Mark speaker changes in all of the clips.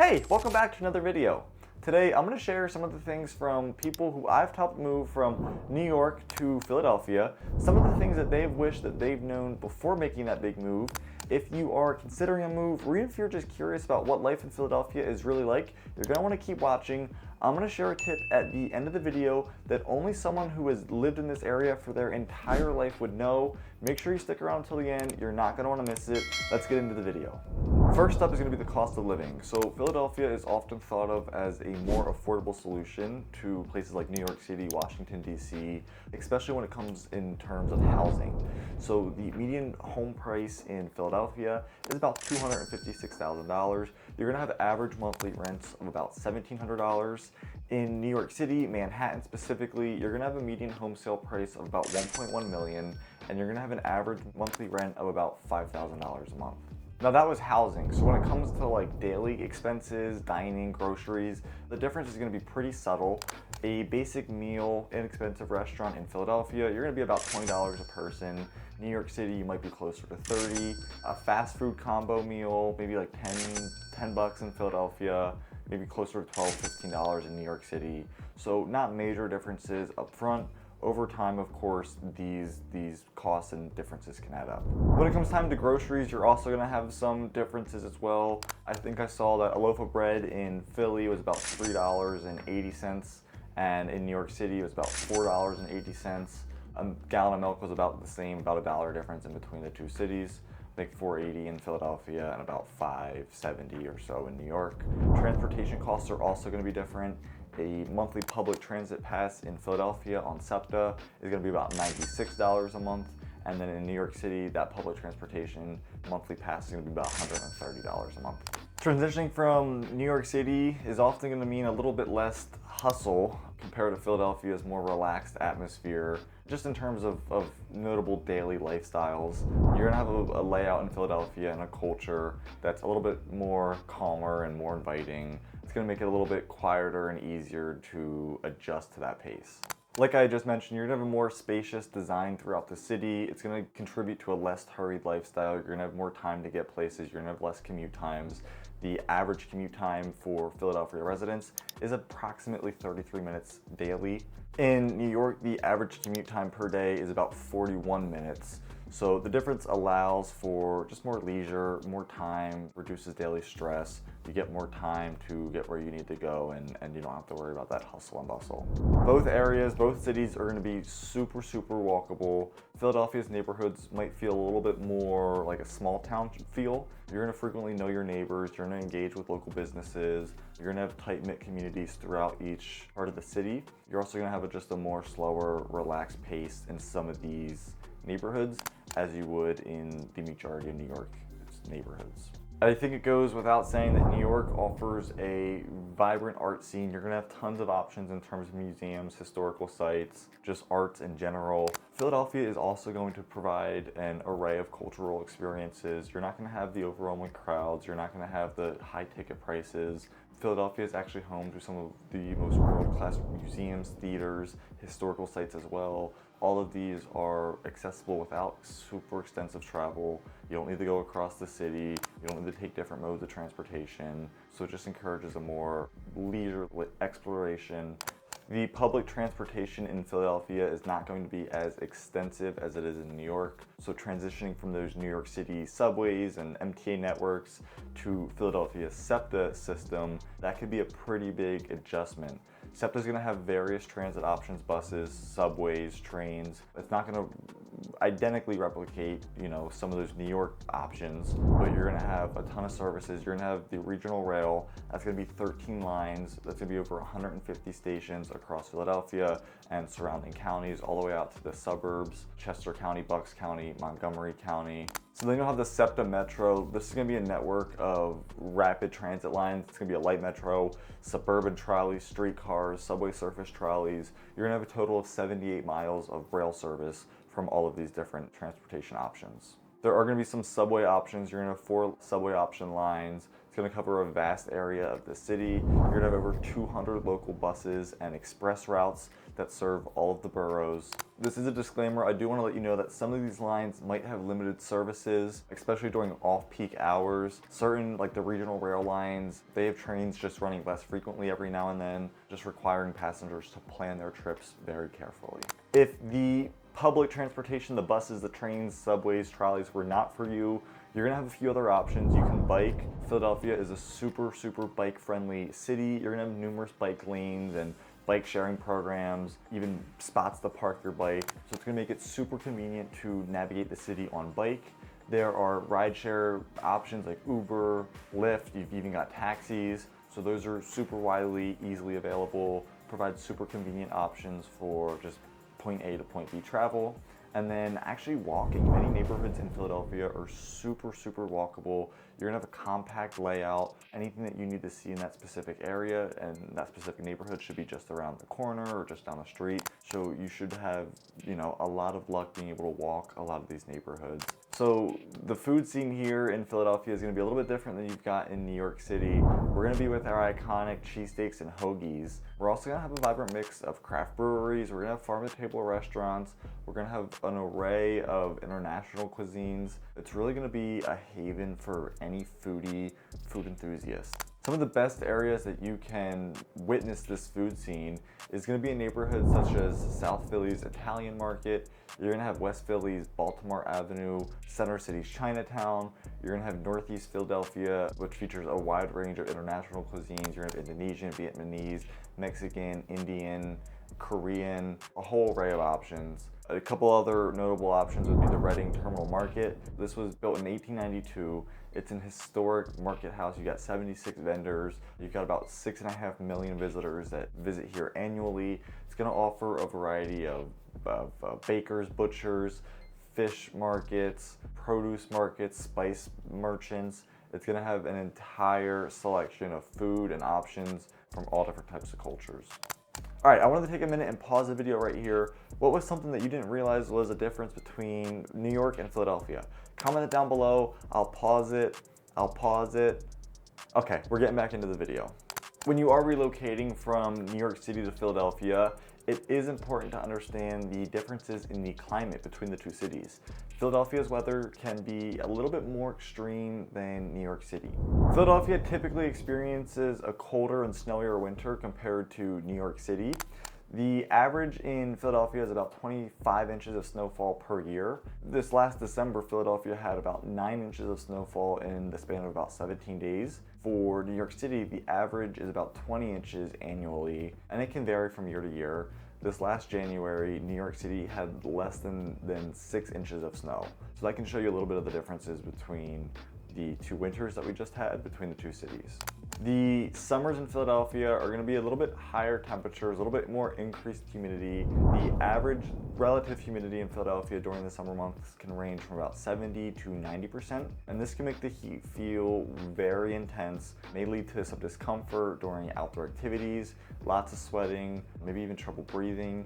Speaker 1: Hey, welcome back to another video. Today I'm going to share some of the things from people who I've helped move from New York to Philadelphia, some of the things that they've wished that they've known before making that big move. If you are considering a move, or even if you're just curious about what life in Philadelphia is really like, you're going to want to keep watching. I'm going to share a tip at the end of the video that only someone who has lived in this area for their entire life would know. Make sure you stick around until the end. You're not going to want to miss it. Let's get into the video. First up is going to be the cost of living. So Philadelphia is often thought of as a more affordable solution to places like New York City, Washington, D.C., especially when it comes in terms of housing. So the median home price in Philadelphia is about $256,000. You're going to have average monthly rents of about $1,700. In New York City, Manhattan specifically, you're going to have a median home sale price of about $1.1 million, and you're going to have an average monthly rent of about $5,000 a month. Now that was housing, so when it comes to like daily expenses, dining, groceries, the difference is going to be pretty subtle. A basic meal, inexpensive restaurant in Philadelphia, you're going to be about $20 a person. New York City, you might be closer to 30. A fast food combo meal, maybe like 10 bucks in Philadelphia, maybe closer to $12, $15 in New York City. So not major differences up front. Over time, of course, these costs and differences can add up. When it comes time to groceries, you're also going to have some differences as well. I think I saw that a loaf of bread in Philly was about $3.80, and in New York City it was about $4.80. A gallon of milk was about the same, about $1 difference in between the two cities. I think $4.80 in Philadelphia and about $5.70 or so in New York. Transportation costs are also going to be different. A monthly public transit pass in Philadelphia on SEPTA is going to be about $96 a month, and then in New York City, that public transportation monthly pass is going to be about $130 a month. Transitioning from New York City is often going to mean a little bit less hustle compared to Philadelphia's more relaxed atmosphere. Just in terms of notable daily lifestyles, you're going to have a layout in Philadelphia and a culture that's a little bit more calmer and more inviting. It's going to make it a little bit quieter and easier to adjust to that pace. Like I just mentioned, you're going to have a more spacious design throughout the city. It's going to contribute to a less hurried lifestyle. You're going to have more time to get places. You're going to have less commute times. The average commute time for Philadelphia residents is approximately 33 minutes daily. In New York, the average commute time per day is about 41 minutes. So the difference allows for just more leisure, more time, reduces daily stress. You get more time to get where you need to go, and you don't have to worry about that hustle and bustle. Both areas, both cities are going to be super walkable. Philadelphia's neighborhoods might feel a little bit more like a small town feel. You're going to frequently know your neighbors. You're going to engage with local businesses. You're going to have tight-knit communities throughout each part of the city. You're also going to have just a more slower, relaxed pace in some of these neighborhoods as you would in the majority of New York neighborhoods. I think it goes without saying that New York offers a vibrant art scene. You're going to have tons of options in terms of museums, historical sites, just arts in general. Philadelphia is also going to provide an array of cultural experiences. You're not going to have the overwhelming crowds. You're not going to have the high ticket prices. Philadelphia is actually home to some of the most world-class museums, theaters, historical sites as well. All of these are accessible without super extensive travel. You don't need to go across the city. You don't need to take different modes of transportation. So it just encourages a more leisurely exploration. The public transportation in Philadelphia is not going to be as extensive as it is in New York. So transitioning from those New York City subways and MTA networks to Philadelphia's SEPTA system, that could be a pretty big adjustment. SEPTA is going to have various transit options, buses, subways, trains. It's not going to identically replicate, some of those New York options, but you're going to have a ton of services. You're going to have the regional rail. That's going to be 13 lines. That's going to be over 150 stations across Philadelphia and surrounding counties, all the way out to the suburbs, Chester County, Bucks County, Montgomery County. So then you'll have the SEPTA Metro. This is going to be a network of rapid transit lines. It's going to be a light metro, suburban trolleys, streetcars, subway surface trolleys. You're going to have a total of 78 miles of rail service from all of these different transportation options. There are going to be some subway options. You're going to have 4 subway option lines, It's going to cover a vast area of the city. You're going to have over 200 local buses and express routes that serve all of the boroughs. This is a disclaimer. I do want to let you know that some of these lines might have limited services, especially during off-peak hours. Certain, like the regional rail lines, they have trains just running less frequently every now and then, just requiring passengers to plan their trips very carefully. If the public transportation, the buses, the trains, subways, trolleys were not for you, you're gonna have a few other options. You can bike. Philadelphia is a super bike-friendly city. You're gonna have numerous bike lanes and bike sharing programs, even spots to park your bike. So it's gonna make it super convenient to navigate the city on bike. There are rideshare options like Uber, Lyft, you've even got taxis. So those are super widely, easily available, provide super convenient options for just point A to point B travel. And then actually walking. Many neighborhoods in Philadelphia are super walkable. You're gonna have a compact layout. Anything that you need to see in that specific area and that specific neighborhood should be just around the corner or just down the street. So you should have, a lot of luck being able to walk a lot of these neighborhoods. So the food scene here in Philadelphia is gonna be a little bit different than you've got in New York City. We're gonna be with our iconic cheesesteaks and hoagies. We're also gonna have a vibrant mix of craft breweries. We're gonna have farm-to-table restaurants. We're gonna have an array of international cuisines. It's really gonna be a haven for any foodie, food enthusiast. Some of the best areas that you can witness this food scene is gonna be in neighborhoods such as South Philly's Italian Market. You're gonna have West Philly's Baltimore Avenue, Center City's Chinatown. You're gonna have Northeast Philadelphia, which features a wide range of international cuisines. You're gonna have Indonesian, Vietnamese, Mexican, Indian, Korean, a whole array of options. A couple other notable options would be the Reading Terminal Market. This was built in 1892. It's an historic market house. You got 76 vendors. You've got about 6.5 million visitors that visit here annually. It's gonna offer a variety of bakers, butchers, fish markets, produce markets, spice merchants. It's gonna have an entire selection of food and options from all different types of cultures. All right, I wanted to take a minute and pause the video right here. What was something that you didn't realize was a difference between New York and Philadelphia? Comment it down below. I'll pause it. Okay, we're getting back into the video. When you are relocating from New York City to Philadelphia, it is important to understand the differences in the climate between the two cities. Philadelphia's weather can be a little bit more extreme than New York City. Philadelphia typically experiences a colder and snowier winter compared to New York City. The average in Philadelphia is about 25 inches of snowfall per year. This last December, Philadelphia had about 9 inches of snowfall in the span of about 17 days. For New York City, the average is about 20 inches annually, and it can vary from year to year. This last January, New York City had less than 6 inches of snow. So that can show you a little bit of the differences between the two winters that we just had between the two cities. The summers in Philadelphia are going to be a little bit higher temperatures, a little bit more increased humidity. The average relative humidity in Philadelphia during the summer months can range from about 70 to 90%, and this can make the heat feel very intense, may lead to some discomfort during outdoor activities, lots of sweating, maybe even trouble breathing.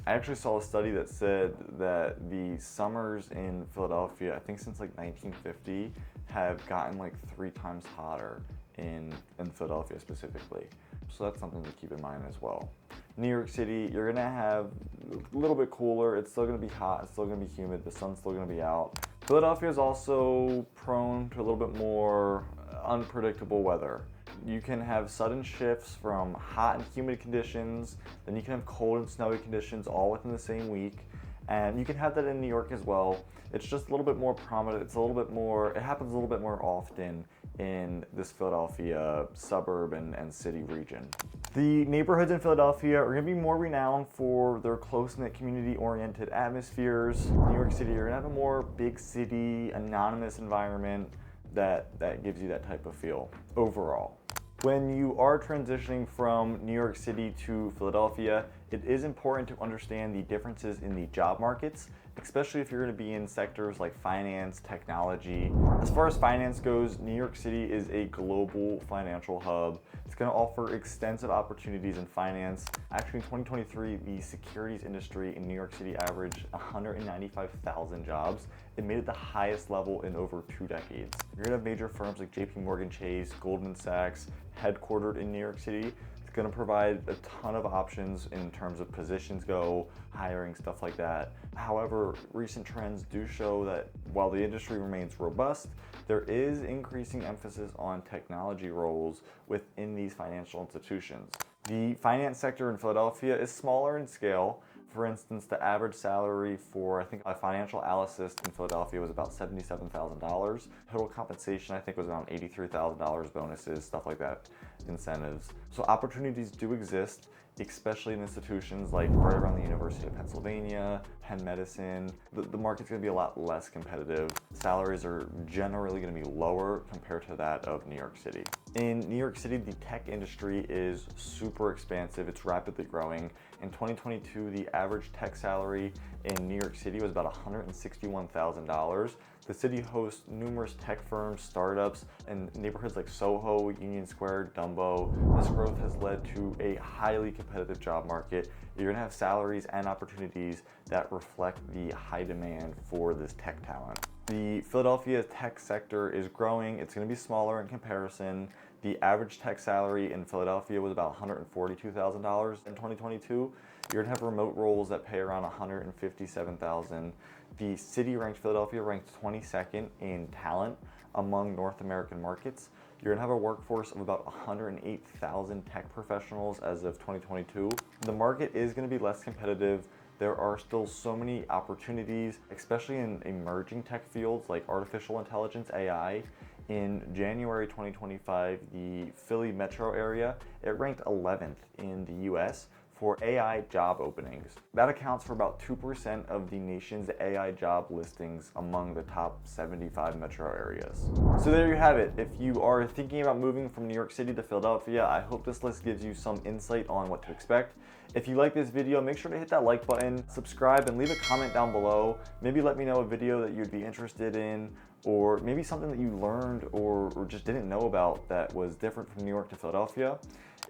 Speaker 1: I actually saw a study that said that the summers in Philadelphia, I think since like 1950, have gotten like 3 times hotter in Philadelphia specifically. So that's something to keep in mind as well. New York City, you're gonna have a little bit cooler. It's still gonna be hot, it's still gonna be humid, the sun's still gonna be out. Philadelphia is also prone to a little bit more unpredictable weather. You can have sudden shifts from hot and humid conditions, then you can have cold and snowy conditions all within the same week. And you can have that in New York as well. It's just a little bit more prominent. It happens a little bit more often in this Philadelphia suburb and city region. The neighborhoods in Philadelphia are gonna be more renowned for their close-knit, community-oriented atmospheres. New York City, you're gonna have a more big city, anonymous environment that gives you that type of feel overall. When you are transitioning from New York City to Philadelphia, it is important to understand the differences in the job markets, especially if you're going to be in sectors like finance, technology. As far as finance goes, New York City is a global financial hub. It's going to offer extensive opportunities in finance. Actually, in 2023, the securities industry in New York City averaged 195,000 jobs. It made it the highest level in over 2 decades. You're going to have major firms like JP Chase, Goldman Sachs, headquartered in New York City. It's going to provide a ton of options in terms of positions go, hiring, stuff like that. However, recent trends do show that while the industry remains robust, there is increasing emphasis on technology roles within these financial institutions. The finance sector in Philadelphia is smaller in scale. For instance, the average salary for, I think, a financial analyst in Philadelphia was about $77,000. Total compensation, I think, was around $83,000, bonuses, stuff like that, incentives. So opportunities do exist, especially in institutions like right around the University of Pennsylvania, Penn Medicine. The market's going to be a lot less competitive. Salaries are generally going to be lower compared to that of New York City. In New York City, the tech industry is super expansive. It's rapidly growing. In 2022, the average tech salary in New York City was about $161,000. The city hosts numerous tech firms, startups, and neighborhoods like Soho, Union Square, Dumbo. This growth has led to a highly competitive job market. You're gonna have salaries and opportunities that reflect the high demand for this tech talent. The Philadelphia tech sector is growing. It's gonna be smaller in comparison. The average tech salary in Philadelphia was about $142,000 in 2022. You're gonna have remote roles that pay around $157,000. The city ranked Philadelphia ranked 22nd in talent among North American markets. You're gonna have a workforce of about 108,000 tech professionals as of 2022. The market is gonna be less competitive. There are still so many opportunities, especially in emerging tech fields like artificial intelligence, AI. In January 2025, the Philly metro area, it ranked 11th in the US for AI job openings. That accounts for about 2% of the nation's AI job listings among the top 75 metro areas. So there you have it. If you are thinking about moving from New York City to Philadelphia, I hope this list gives you some insight on what to expect. If you like this video, make sure to hit that like button, subscribe, and leave a comment down below. Maybe let me know a video that you'd be interested in, or maybe something that you learned or just didn't know about that was different from New York to Philadelphia.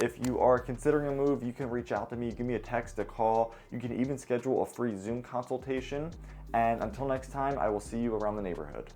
Speaker 1: If you are considering a move, you can reach out to me, give me a text, a call. You can even schedule a free Zoom consultation. And until next time, I will see you around the neighborhood.